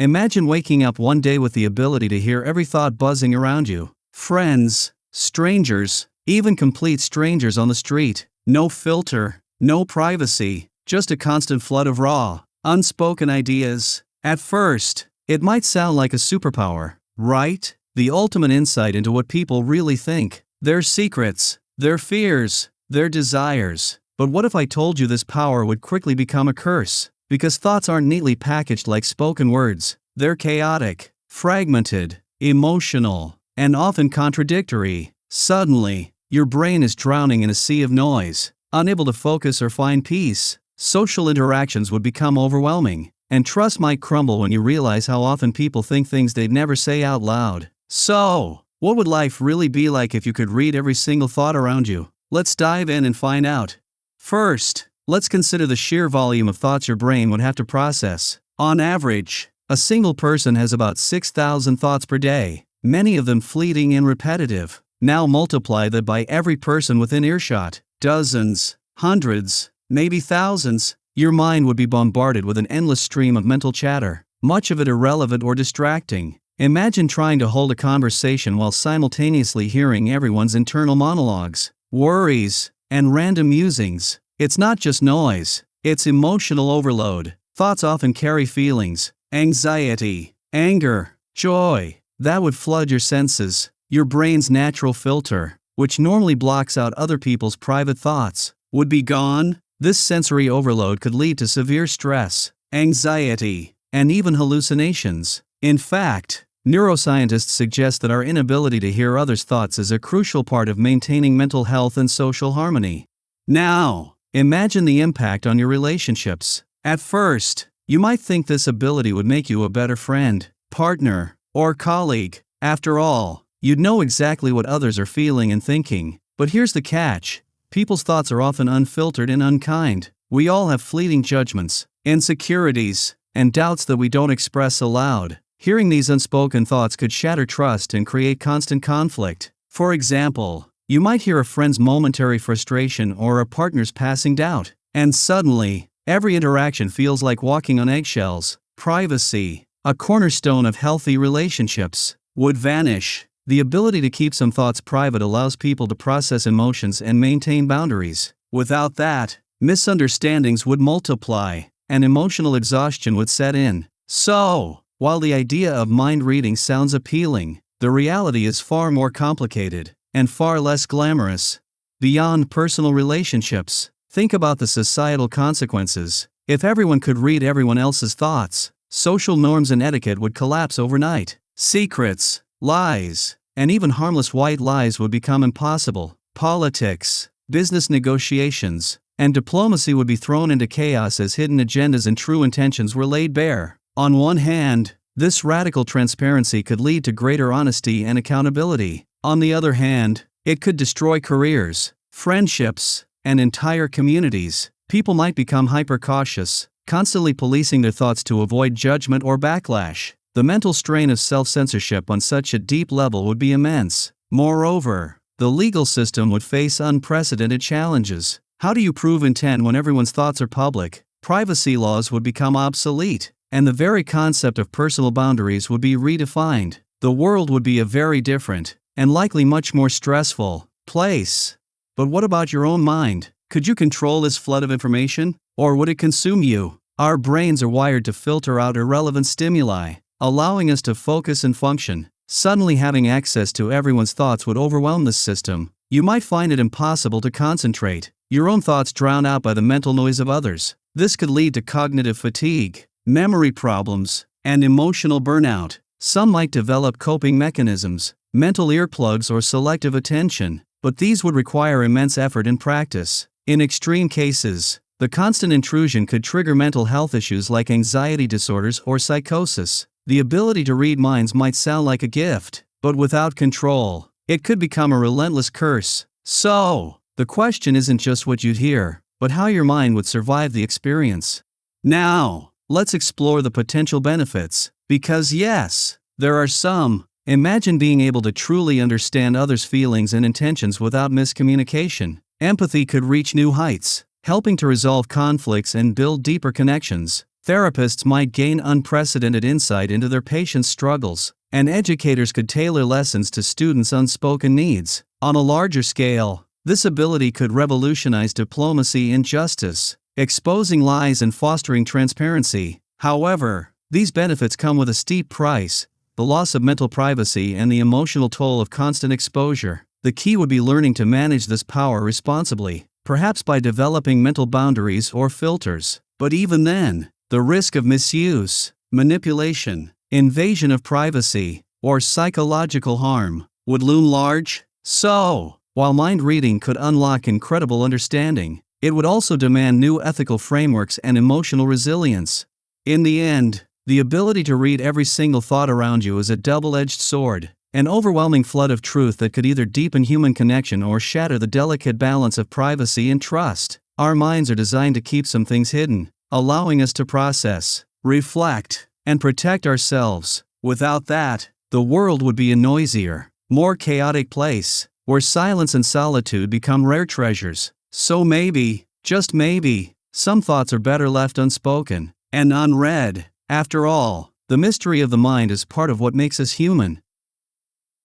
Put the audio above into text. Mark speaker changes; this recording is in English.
Speaker 1: Imagine waking up one day with the ability to hear every thought buzzing around you. Friends, strangers, even complete strangers on the street. No filter, no privacy, just a constant flood of raw, unspoken ideas. At first, it might sound like a superpower, right? The ultimate insight into what people really think, their secrets, their fears, their desires. But what if I told you this power would quickly become a curse? Because thoughts aren't neatly packaged like spoken words. They're chaotic, fragmented, emotional, and often contradictory. Suddenly, your brain is drowning in a sea of noise, unable to focus or find peace. Social interactions would become overwhelming, and trust might crumble when you realize how often people think things they'd never say out loud. So, what would life really be like if you could read every single thought around you? Let's dive in and find out. First, let's consider the sheer volume of thoughts your brain would have to process. On average, a single person has about 6,000 thoughts per day, many of them fleeting and repetitive. Now multiply that by every person within earshot. Dozens, hundreds, maybe thousands. Your mind would be bombarded with an endless stream of mental chatter, much of it irrelevant or distracting. Imagine trying to hold a conversation while simultaneously hearing everyone's internal monologues, worries, and random musings. It's not just noise, it's emotional overload. Thoughts often carry feelings, anxiety, anger, joy, that would flood your senses. Your brain's natural filter, which normally blocks out other people's private thoughts, would be gone. This sensory overload could lead to severe stress, anxiety, and even hallucinations. In fact, neuroscientists suggest that our inability to hear others' thoughts is a crucial part of maintaining mental health and social harmony. Now, imagine the impact on your relationships. At first, you might think this ability would make you a better friend, partner, or colleague. After all, you'd know exactly what others are feeling and thinking. But here's the catch. People's thoughts are often unfiltered and unkind. We all have fleeting judgments, insecurities, and doubts that we don't express aloud. Hearing these unspoken thoughts could shatter trust and create constant conflict. For example, you might hear a friend's momentary frustration or a partner's passing doubt, and suddenly, every interaction feels like walking on eggshells. Privacy, a cornerstone of healthy relationships, would vanish. The ability to keep some thoughts private allows people to process emotions and maintain boundaries. Without that, misunderstandings would multiply, and emotional exhaustion would set in. So, while the idea of mind reading sounds appealing, the reality is far more complicated, and far less glamorous. Beyond personal relationships, think about the societal consequences. If everyone could read everyone else's thoughts, social norms and etiquette would collapse overnight. Secrets, lies, and even harmless white lies would become impossible. Politics, business negotiations, and diplomacy would be thrown into chaos as hidden agendas and true intentions were laid bare. On one hand, this radical transparency could lead to greater honesty and accountability. On the other hand, it could destroy careers, friendships, and entire communities. People might become hyper-cautious, constantly policing their thoughts to avoid judgment or backlash. The mental strain of self-censorship on such a deep level would be immense. Moreover, the legal system would face unprecedented challenges. How do you prove intent when everyone's thoughts are public? Privacy laws would become obsolete, and the very concept of personal boundaries would be redefined. The world would be a very different, and likely much more stressful, place. But what about your own mind? Could you control this flood of information, or would it consume you? Our brains are wired to filter out irrelevant stimuli, allowing us to focus and function. Suddenly having access to everyone's thoughts would overwhelm this system. You might find it impossible to concentrate. Your own thoughts drown out by the mental noise of others. This could lead to cognitive fatigue, memory problems, and emotional burnout. Some might develop coping mechanisms, mental earplugs or selective attention, but these would require immense effort and practice. In extreme cases, the constant intrusion could trigger mental health issues like anxiety disorders or psychosis. The ability to read minds might sound like a gift, but without control, it could become a relentless curse. So, the question isn't just what you'd hear, but how your mind would survive the experience. Now, let's explore the potential benefits, because yes, there are some. Imagine being able to truly understand others' feelings and intentions without miscommunication. Empathy could reach new heights, helping to resolve conflicts and build deeper connections. Therapists might gain unprecedented insight into their patients' struggles, and educators could tailor lessons to students' unspoken needs. On a larger scale, this ability could revolutionize diplomacy and justice, exposing lies and fostering transparency. However, these benefits come with a steep price: the loss of mental privacy and the emotional toll of constant exposure. The key would be learning to manage this power responsibly, perhaps by developing mental boundaries or filters. But even then, the risk of misuse, manipulation, invasion of privacy, or psychological harm would loom large. So, while mind reading could unlock incredible understanding, it would also demand new ethical frameworks and emotional resilience. In the end, the ability to read every single thought around you is a double-edged sword, an overwhelming flood of truth that could either deepen human connection or shatter the delicate balance of privacy and trust. Our minds are designed to keep some things hidden, allowing us to process, reflect, and protect ourselves. Without that, the world would be a noisier, more chaotic place, where silence and solitude become rare treasures. So maybe, just maybe, some thoughts are better left unspoken and unread. After all, the mystery of the mind is part of what makes us human.